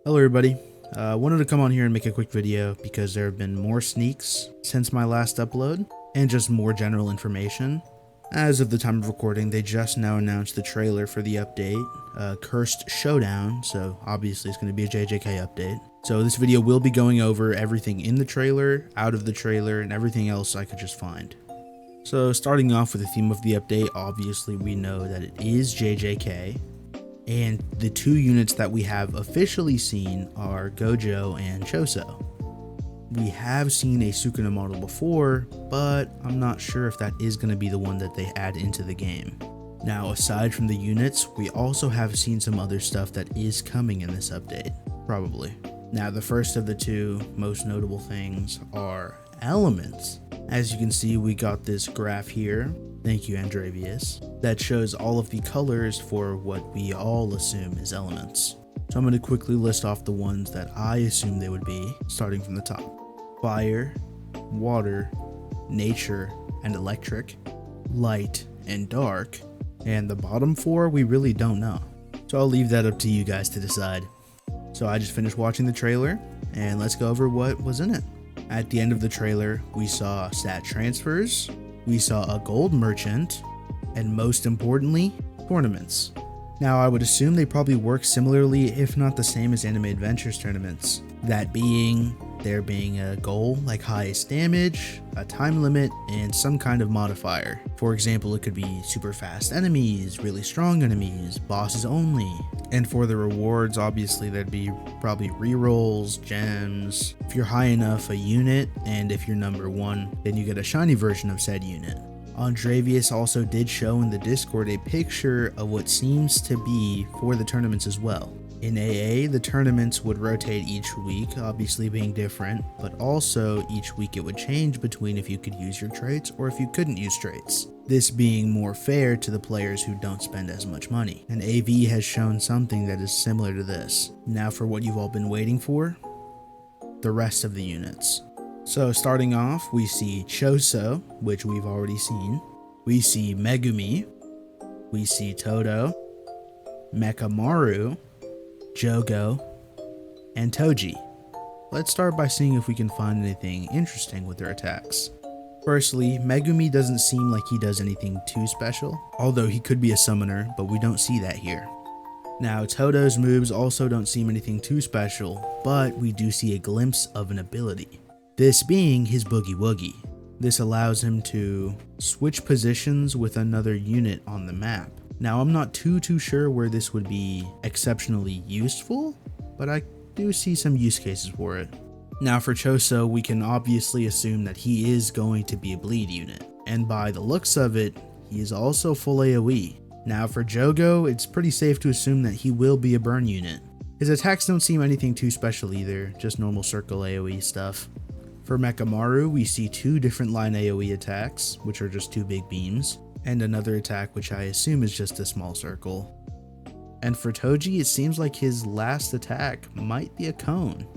Hello everybody, wanted to come on here and make a quick video because there have been more sneaks since my last upload and just more general information. As of the time of recording, they just now announced the trailer for the update, Cursed Showdown, so obviously it's going to be a JJK update. So this video will be going over everything in the trailer, out of the trailer, and everything else I could just find. So starting off with the theme of the update, obviously we know that it is JJK. And the two units that we have officially seen are Gojo and Choso. We have seen a Sukuna model before, but I'm not sure if that is going to be the one that they add into the game. Now, aside from the units, we also have seen some other stuff that is coming in this update, probably. Now, the first of the two most notable things are elements. As you can see, we got this graph here. Thank you, Andrevius. That shows all of the colors for what we all assume is elements. So I'm going to quickly list off the ones that I assume they would be, starting from the top. Fire, water, nature, and electric, light, and dark. And the bottom four, we really don't know. So I'll leave that up to you guys to decide. So I just finished watching the trailer, and let's go over what was in it. At the end of the trailer, we saw stat transfers, we saw a gold merchant, and most importantly, tournaments. Now I would assume they probably work similarly, if not the same as Anime Adventures tournaments. That being, there being a goal like highest damage, a time limit, and some kind of modifier. For example, it could be super fast enemies, really strong enemies, bosses only. And for the rewards, obviously there'd be probably rerolls, gems. If you're high enough, a unit, and if you're number 1, then you get a shiny version of said unit. Andrevius also did show in the Discord a picture of what seems to be for the tournaments as well. In AA, the tournaments would rotate each week, obviously being different, but also each week it would change between if you could use your traits or if you couldn't use traits. This being more fair to the players who don't spend as much money. And AV has shown something that is similar to this. Now for what you've all been waiting for, the rest of the units. So starting off, we see Choso, which we've already seen. We see Megumi. We see Todo, Mekamaru, Jogo, and Toji. Let's start by seeing if we can find anything interesting with their attacks. Firstly, Megumi doesn't seem like he does anything too special, although he could be a summoner, but we don't see that here. Now, Todo's moves also don't seem anything too special, but we do see a glimpse of an ability. This being his Boogie Woogie. This allows him to switch positions with another unit on the map. Now, I'm not too sure where this would be exceptionally useful, but I do see some use cases for it. Now for Choso, we can obviously assume that he is going to be a bleed unit, and by the looks of it, he is also full AoE. Now for Jogo, it's pretty safe to assume that he will be a burn unit. His attacks don't seem anything too special either, just normal circle AoE stuff. For Mekamaru, we see two different line AoE attacks, which are just two big beams, and another attack which I assume is just a small circle. And for Toji, it seems like his last attack might be a cone.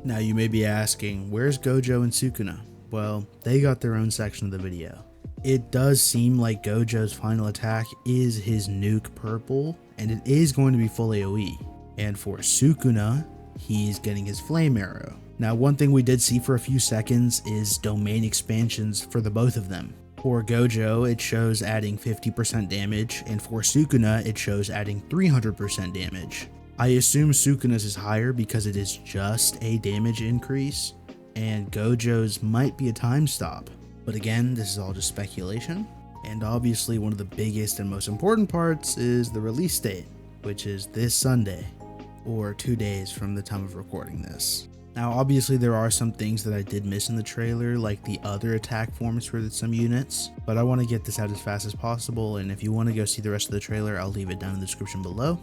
Now you may be asking, where's Gojo and Sukuna? Well, they got their own section of the video. It does seem like Gojo's final attack is his nuke purple, and it is going to be full AoE. And for Sukuna, he's getting his flame arrow. Now one thing we did see for a few seconds is domain expansions for the both of them. For Gojo, it shows adding 50% damage, and for Sukuna, it shows adding 300% damage. I assume Sukuna's is higher because it is just a damage increase, and Gojo's might be a time stop. But again, this is all just speculation. And obviously one of the biggest and most important parts is the release date, which is this Sunday, or 2 days from the time of recording this. Now obviously there are some things that I did miss in the trailer, like the other attack forms for some units, but I want to get this out as fast as possible, and if you want to go see the rest of the trailer, I'll leave it down in the description below.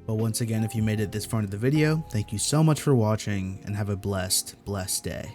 But once again, if you made it this far into the video, thank you so much for watching, and have a blessed day.